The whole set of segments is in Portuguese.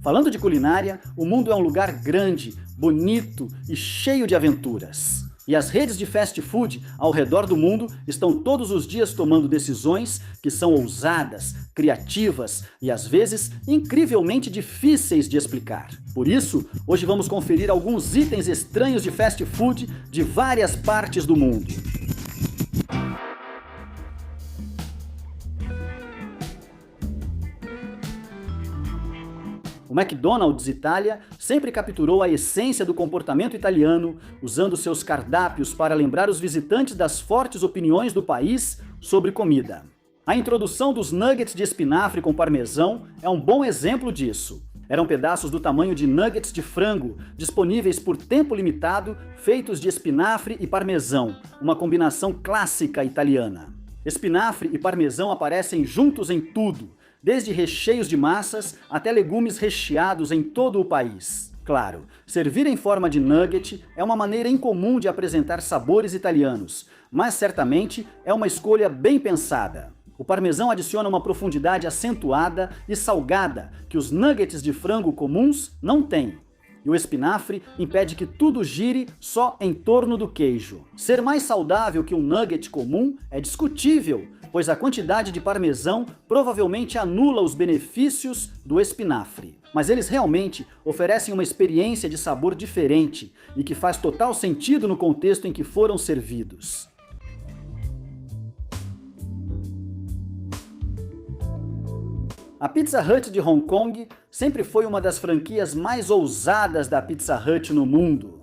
Falando de culinária, o mundo é um lugar grande, bonito e cheio de aventuras. E as redes de fast food ao redor do mundo estão todos os dias tomando decisões que são ousadas, criativas e às vezes incrivelmente difíceis de explicar. Por isso, hoje vamos conferir alguns itens estranhos de fast food de várias partes do mundo. O McDonald's Itália sempre capturou a essência do comportamento italiano, usando seus cardápios para lembrar os visitantes das fortes opiniões do país sobre comida. A introdução dos nuggets de espinafre com parmesão é um bom exemplo disso. Eram pedaços do tamanho de nuggets de frango, disponíveis por tempo limitado, feitos de espinafre e parmesão, uma combinação clássica italiana. Espinafre e parmesão aparecem juntos em tudo, desde recheios de massas até legumes recheados em todo o país. Claro, servir em forma de nugget é uma maneira incomum de apresentar sabores italianos, mas certamente é uma escolha bem pensada. O parmesão adiciona uma profundidade acentuada e salgada que os nuggets de frango comuns não têm. E o espinafre impede que tudo gire só em torno do queijo. Ser mais saudável que um nugget comum é discutível, pois a quantidade de parmesão provavelmente anula os benefícios do espinafre. Mas eles realmente oferecem uma experiência de sabor diferente e que faz total sentido no contexto em que foram servidos. A Pizza Hut de Hong Kong sempre foi uma das franquias mais ousadas da Pizza Hut no mundo.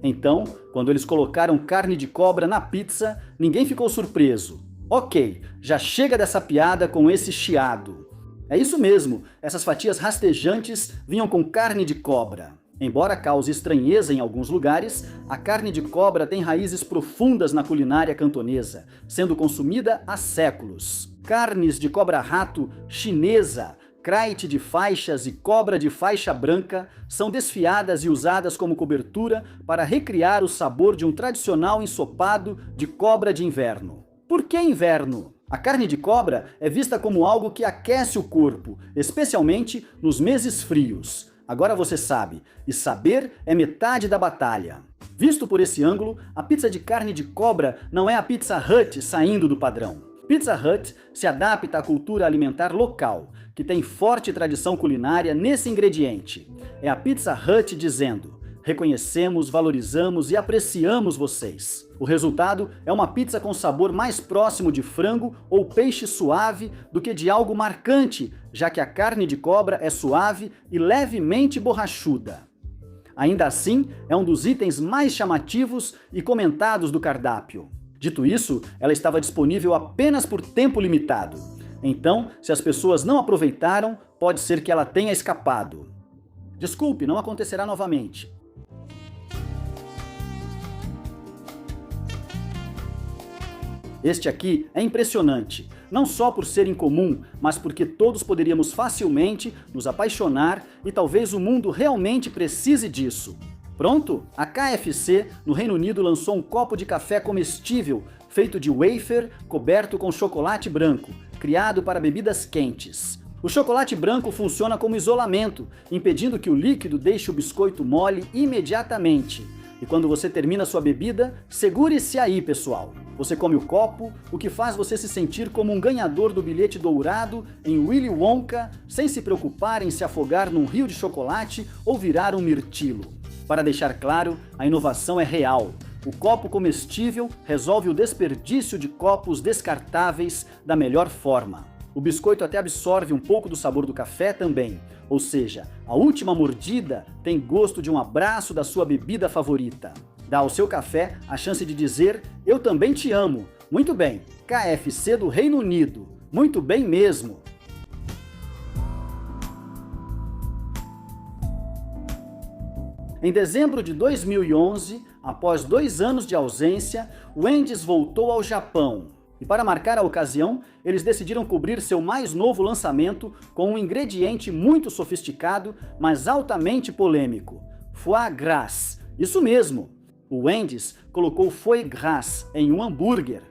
Então, quando eles colocaram carne de cobra na pizza, ninguém ficou surpreso. Ok, já chega dessa piada com esse chiado. É isso mesmo, essas fatias rastejantes vinham com carne de cobra. Embora cause estranheza em alguns lugares, a carne de cobra tem raízes profundas na culinária cantonesa, sendo consumida há séculos. Carnes de cobra-rato chinesa, crate de faixas e cobra de faixa branca são desfiadas e usadas como cobertura para recriar o sabor de um tradicional ensopado de cobra de inverno. Por que inverno? A carne de cobra é vista como algo que aquece o corpo, especialmente nos meses frios. Agora você sabe, e saber é metade da batalha. Visto por esse ângulo, a pizza de carne de cobra não é a Pizza Hut saindo do padrão. Pizza Hut se adapta à cultura alimentar local, que tem forte tradição culinária nesse ingrediente. É a Pizza Hut dizendo: reconhecemos, valorizamos e apreciamos vocês. O resultado é uma pizza com sabor mais próximo de frango ou peixe suave do que de algo marcante, já que a carne de cobra é suave e levemente borrachuda. Ainda assim, é um dos itens mais chamativos e comentados do cardápio. Dito isso, ela estava disponível apenas por tempo limitado. Então, se as pessoas não aproveitaram, pode ser que ela tenha escapado. Desculpe, não acontecerá novamente. Este aqui é impressionante, não só por ser incomum, mas porque todos poderíamos facilmente nos apaixonar e talvez o mundo realmente precise disso. Pronto? A KFC, no Reino Unido, lançou um copo de café comestível feito de wafer coberto com chocolate branco, criado para bebidas quentes. O chocolate branco funciona como isolamento, impedindo que o líquido deixe o biscoito mole imediatamente. E quando você termina sua bebida, segure-se aí, pessoal. Você come o copo, o que faz você se sentir como um ganhador do bilhete dourado em Willy Wonka, sem se preocupar em se afogar num rio de chocolate ou virar um mirtilo. Para deixar claro, a inovação é real. O copo comestível resolve o desperdício de copos descartáveis da melhor forma. O biscoito até absorve um pouco do sabor do café também, ou seja, a última mordida tem gosto de um abraço da sua bebida favorita. Dá ao seu café a chance de dizer: eu também te amo. Muito bem, KFC do Reino Unido. Muito bem mesmo. Em dezembro de 2011, após 2 anos de ausência, o Wendy's voltou ao Japão. E para marcar a ocasião, eles decidiram cobrir seu mais novo lançamento com um ingrediente muito sofisticado, mas altamente polêmico: foie gras. Isso mesmo! O Wendy's colocou foie gras em um hambúrguer.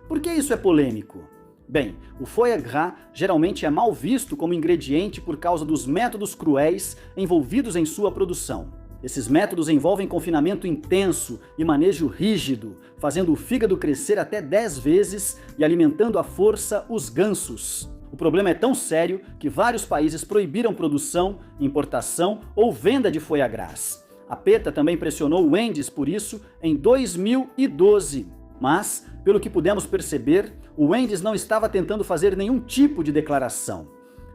Por que isso é polêmico? Bem, o foie gras geralmente é mal visto como ingrediente por causa dos métodos cruéis envolvidos em sua produção. Esses métodos envolvem confinamento intenso e manejo rígido, fazendo o fígado crescer até 10 vezes e alimentando à força os gansos. O problema é tão sério que vários países proibiram produção, importação ou venda de foie gras. A PETA também pressionou o Wendy's por isso em 2012. Mas, pelo que pudemos perceber, o Wendy's não estava tentando fazer nenhum tipo de declaração.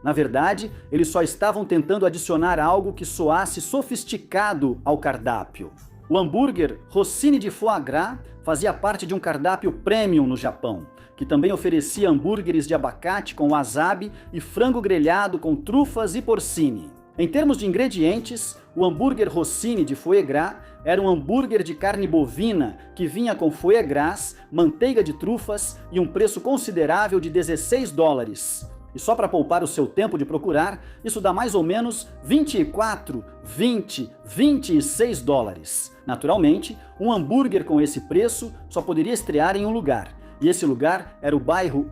Na verdade, eles só estavam tentando adicionar algo que soasse sofisticado ao cardápio. O hambúrguer Rossini de foie gras fazia parte de um cardápio premium no Japão, que também oferecia hambúrgueres de abacate com wasabi e frango grelhado com trufas e porcini. Em termos de ingredientes, o hambúrguer Rossini de foie gras era um hambúrguer de carne bovina que vinha com foie gras, manteiga de trufas e um preço considerável de $16. E só para poupar o seu tempo de procurar, isso dá mais ou menos 24, 20, 26 dólares. Naturalmente, um hambúrguer com esse preço só poderia estrear em um lugar. E esse lugar era o bairro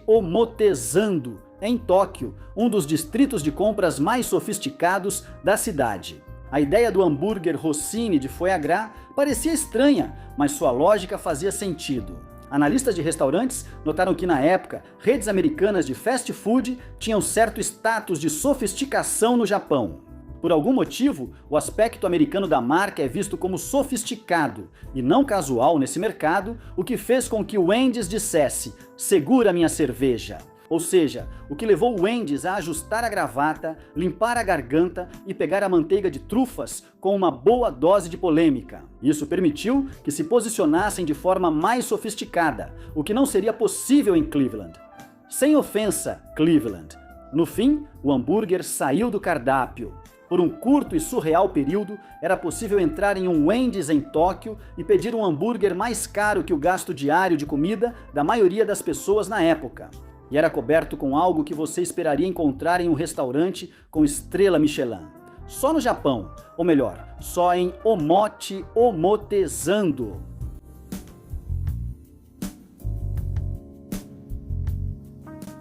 Omotesando, em Tóquio, um dos distritos de compras mais sofisticados da cidade. A ideia do hambúrguer Rossini de foie gras parecia estranha, mas sua lógica fazia sentido. Analistas de restaurantes notaram que, na época, redes americanas de fast food tinham certo status de sofisticação no Japão. Por algum motivo, o aspecto americano da marca é visto como sofisticado e não casual nesse mercado, o que fez com que o Wendy's dissesse: "Segura minha cerveja". Ou seja, o que levou o Wendy's a ajustar a gravata, limpar a garganta e pegar a manteiga de trufas com uma boa dose de polêmica. Isso permitiu que se posicionassem de forma mais sofisticada, o que não seria possível em Cleveland. Sem ofensa, Cleveland. No fim, o hambúrguer saiu do cardápio. Por um curto e surreal período, era possível entrar em um Wendy's em Tóquio e pedir um hambúrguer mais caro que o gasto diário de comida da maioria das pessoas na época. E era coberto com algo que você esperaria encontrar em um restaurante com estrela Michelin. Só no Japão, ou melhor, só em Omotesando.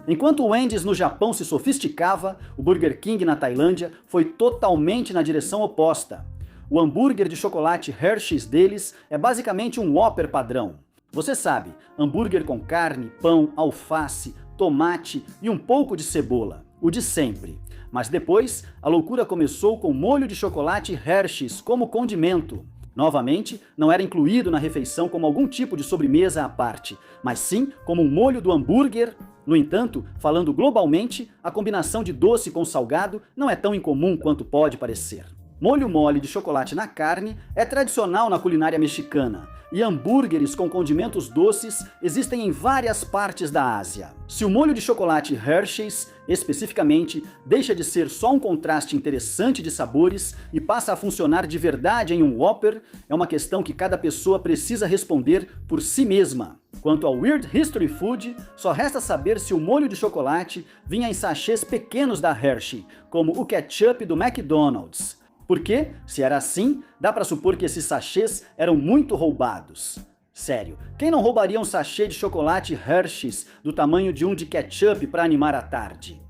Enquanto o Wendy's no Japão se sofisticava, o Burger King na Tailândia foi totalmente na direção oposta. O hambúrguer de chocolate Hershey's deles é basicamente um Whopper padrão. Você sabe, hambúrguer com carne, pão, alface, tomate e um pouco de cebola, o de sempre. Mas depois, a loucura começou com molho de chocolate Hershey's como condimento. Novamente, não era incluído na refeição como algum tipo de sobremesa à parte, mas sim como um molho do hambúrguer. No entanto, falando globalmente, a combinação de doce com salgado não é tão incomum quanto pode parecer. Molho mole de chocolate na carne é tradicional na culinária mexicana, e hambúrgueres com condimentos doces existem em várias partes da Ásia. Se o molho de chocolate Hershey's, especificamente, deixa de ser só um contraste interessante de sabores e passa a funcionar de verdade em um Whopper, é uma questão que cada pessoa precisa responder por si mesma. Quanto ao Weird History Food, só resta saber se o molho de chocolate vinha em sachês pequenos da Hershey, como o ketchup do McDonald's. Porque, se era assim, dá pra supor que esses sachês eram muito roubados. Sério, quem não roubaria um sachê de chocolate Hershey's do tamanho de um de ketchup para animar a tarde?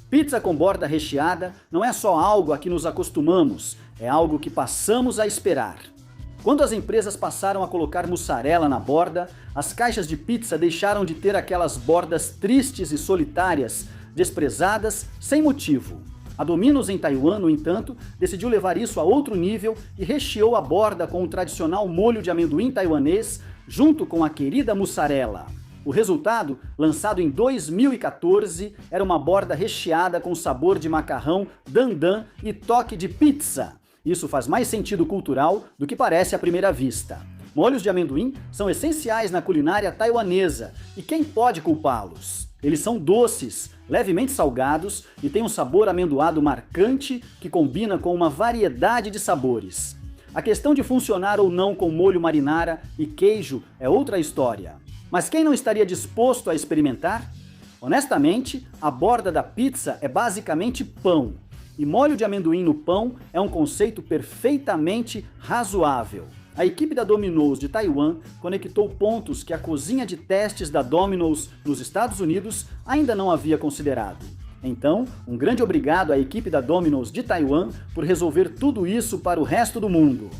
Pizza com borda recheada não é só algo a que nos acostumamos, é algo que passamos a esperar. Quando as empresas passaram a colocar mussarela na borda, as caixas de pizza deixaram de ter aquelas bordas tristes e solitárias, desprezadas sem motivo. A Domino's em Taiwan, no entanto, decidiu levar isso a outro nível e recheou a borda com o tradicional molho de amendoim taiwanês, junto com a querida mussarela. O resultado, lançado em 2014, era uma borda recheada com sabor de macarrão, dandan e toque de pizza. Isso faz mais sentido cultural do que parece à primeira vista. Molhos de amendoim são essenciais na culinária taiwanesa, e quem pode culpá-los? Eles são doces, levemente salgados e têm um sabor amendoado marcante que combina com uma variedade de sabores. A questão de funcionar ou não com molho marinara e queijo é outra história. Mas quem não estaria disposto a experimentar? Honestamente, a borda da pizza é basicamente pão. E molho de amendoim no pão é um conceito perfeitamente razoável. a equipe da Domino's de Taiwan conectou pontos que a cozinha de testes da Domino's nos Estados Unidos ainda não havia considerado. Então, um grande obrigado à equipe da Domino's de Taiwan por resolver tudo isso para o resto do mundo.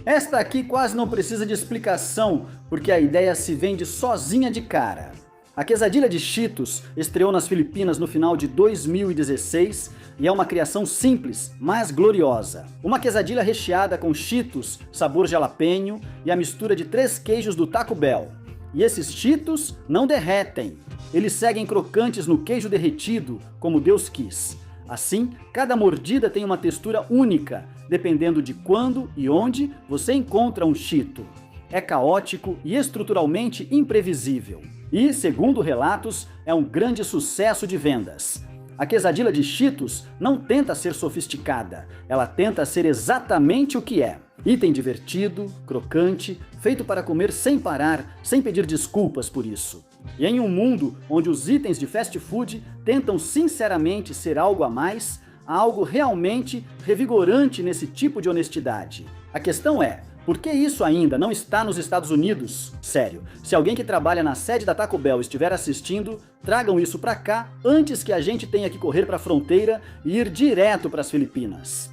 Esta aqui quase não precisa de explicação, porque a ideia se vende sozinha de cara. A quesadilha de Cheetos estreou nas Filipinas no final de 2016 e é uma criação simples, mas gloriosa. Uma quesadilha recheada com Cheetos, sabor jalapeño e a mistura de 3 queijos do Taco Bell. E esses Cheetos não derretem, eles seguem crocantes no queijo derretido, como Deus quis. Assim, cada mordida tem uma textura única, dependendo de quando e onde você encontra um Cheeto. É caótico e estruturalmente imprevisível. E, segundo relatos, é um grande sucesso de vendas. A quesadilha de Cheetos não tenta ser sofisticada, ela tenta ser exatamente o que é. Item divertido, crocante, feito para comer sem parar, sem pedir desculpas por isso. E em um mundo onde os itens de fast food tentam sinceramente ser algo a mais, há algo realmente revigorante nesse tipo de honestidade. A questão é, por que isso ainda não está nos Estados Unidos? Sério, se alguém que trabalha na sede da Taco Bell estiver assistindo, tragam isso pra cá antes que a gente tenha que correr pra fronteira e ir direto para as Filipinas.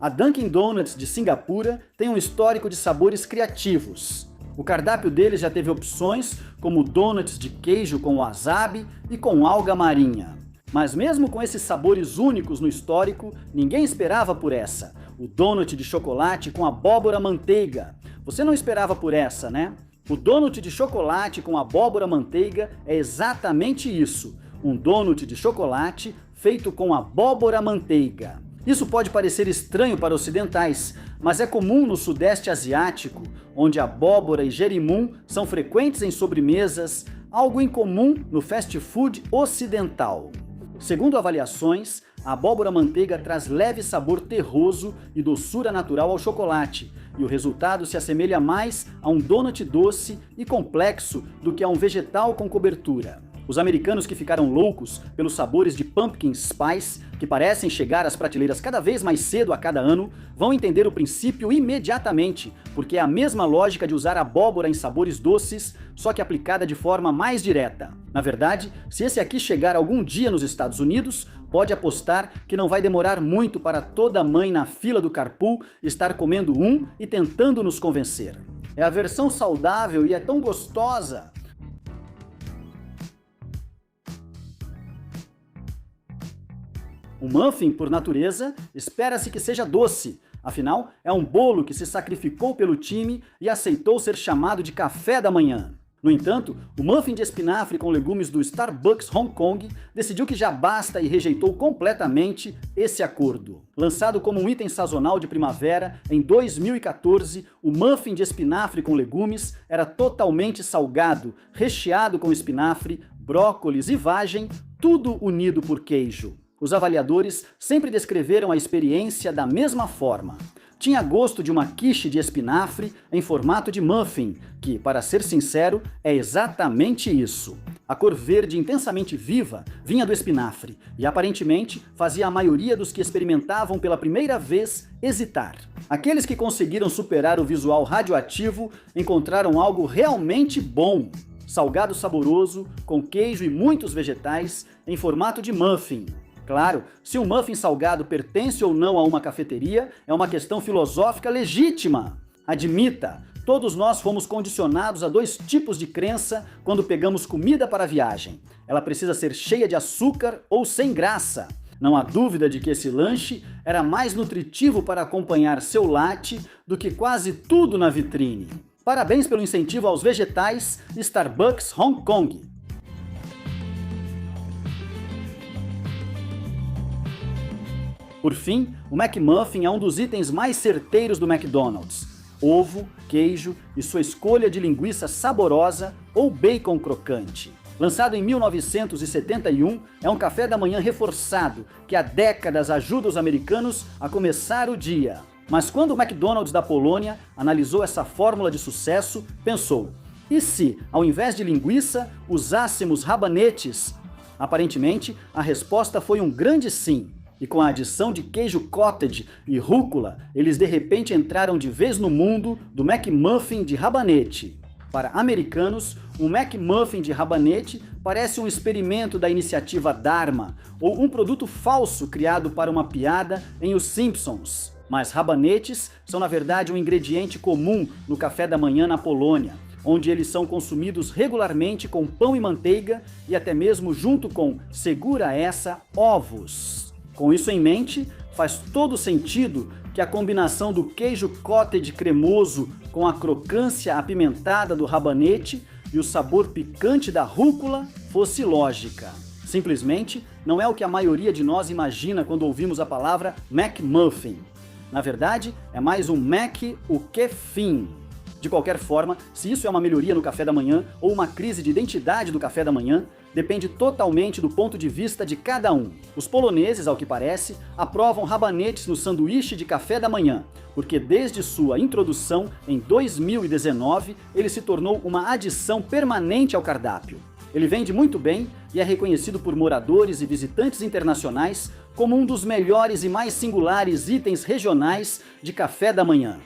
A Dunkin' Donuts de Singapura tem um histórico de sabores criativos. O cardápio deles já teve opções como donuts de queijo com wasabi e com alga marinha. Mas mesmo com esses sabores únicos no histórico, ninguém esperava por essa. O donut de chocolate com abóbora manteiga. Você não esperava por essa, né? O donut de chocolate com abóbora manteiga é exatamente isso. Um donut de chocolate feito com abóbora manteiga. Isso pode parecer estranho para ocidentais, mas é comum no Sudeste Asiático, onde abóbora e gerimum são frequentes em sobremesas, algo incomum no fast food ocidental. Segundo avaliações, a abóbora manteiga traz leve sabor terroso e doçura natural ao chocolate, e o resultado se assemelha mais a um donut doce e complexo do que a um vegetal com cobertura. Os americanos que ficaram loucos pelos sabores de pumpkin spice, que parecem chegar às prateleiras cada vez mais cedo a cada ano, vão entender o princípio imediatamente, porque é a mesma lógica de usar abóbora em sabores doces, só que aplicada de forma mais direta. Na verdade, se esse aqui chegar algum dia nos Estados Unidos, pode apostar que não vai demorar muito para toda mãe na fila do carpool estar comendo um e tentando nos convencer. É a versão saudável e é tão gostosa! O muffin, por natureza, espera-se que seja doce. Afinal, é um bolo que se sacrificou pelo time e aceitou ser chamado de café da manhã. No entanto, o muffin de espinafre com legumes do Starbucks Hong Kong decidiu que já basta e rejeitou completamente esse acordo. Lançado como um item sazonal de primavera, em 2014, o muffin de espinafre com legumes era totalmente salgado, recheado com espinafre, brócolis e vagem, tudo unido por queijo. Os avaliadores sempre descreveram a experiência da mesma forma. Tinha gosto de uma quiche de espinafre em formato de muffin, que, para ser sincero, é exatamente isso. A cor verde intensamente viva vinha do espinafre e, aparentemente, fazia a maioria dos que experimentavam pela primeira vez hesitar. Aqueles que conseguiram superar o visual radioativo encontraram algo realmente bom. Salgado saboroso, com queijo e muitos vegetais, em formato de muffin. Claro, se um muffin salgado pertence ou não a uma cafeteria é uma questão filosófica legítima. Admita, todos nós fomos condicionados a 2 tipos de crença quando pegamos comida para a viagem. Ela precisa ser cheia de açúcar ou sem graça. Não há dúvida de que esse lanche era mais nutritivo para acompanhar seu latte do que quase tudo na vitrine. Parabéns pelo incentivo aos vegetais, Starbucks Hong Kong. Por fim, o McMuffin é um dos itens mais certeiros do McDonald's. Ovo, queijo e sua escolha de linguiça saborosa ou bacon crocante. Lançado em 1971, é um café da manhã reforçado que há décadas ajuda os americanos a começar o dia. Mas quando o McDonald's da Polônia analisou essa fórmula de sucesso, pensou: E se, ao invés de linguiça, usássemos rabanetes? Aparentemente, a resposta foi um grande sim. E com a adição de queijo cottage e rúcula, eles de repente entraram de vez no mundo do McMuffin de rabanete. Para americanos, um McMuffin de rabanete parece um experimento da iniciativa Dharma, ou um produto falso criado para uma piada em Os Simpsons. Mas rabanetes são na verdade um ingrediente comum no café da manhã na Polônia, onde eles são consumidos regularmente com pão e manteiga e até mesmo junto com, segura essa, ovos. Com isso em mente, faz todo sentido que a combinação do queijo cottage cremoso com a crocância apimentada do rabanete e o sabor picante da rúcula fosse lógica. Simplesmente não é o que a maioria de nós imagina quando ouvimos a palavra McMuffin. Na verdade, é mais um Mac o que fim. De qualquer forma, se isso é uma melhoria no café da manhã ou uma crise de identidade do café da manhã, depende totalmente do ponto de vista de cada um. Os poloneses, ao que parece, aprovam rabanetes no sanduíche de café da manhã, porque desde sua introdução em 2019, ele se tornou uma adição permanente ao cardápio. Ele vende muito bem e é reconhecido por moradores e visitantes internacionais como um dos melhores e mais singulares itens regionais de café da manhã.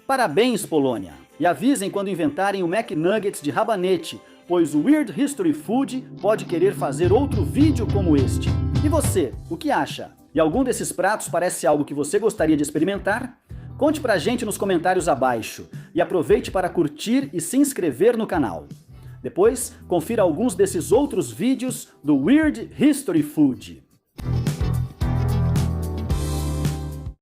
Parabéns, Polônia! E avisem quando inventarem o McNuggets de rabanete, pois o Weird History Food pode querer fazer outro vídeo como este. E você, o que acha? E algum desses pratos parece algo que você gostaria de experimentar? Conte pra gente nos comentários abaixo e aproveite para curtir e se inscrever no canal. Depois, confira alguns desses outros vídeos do Weird History Food.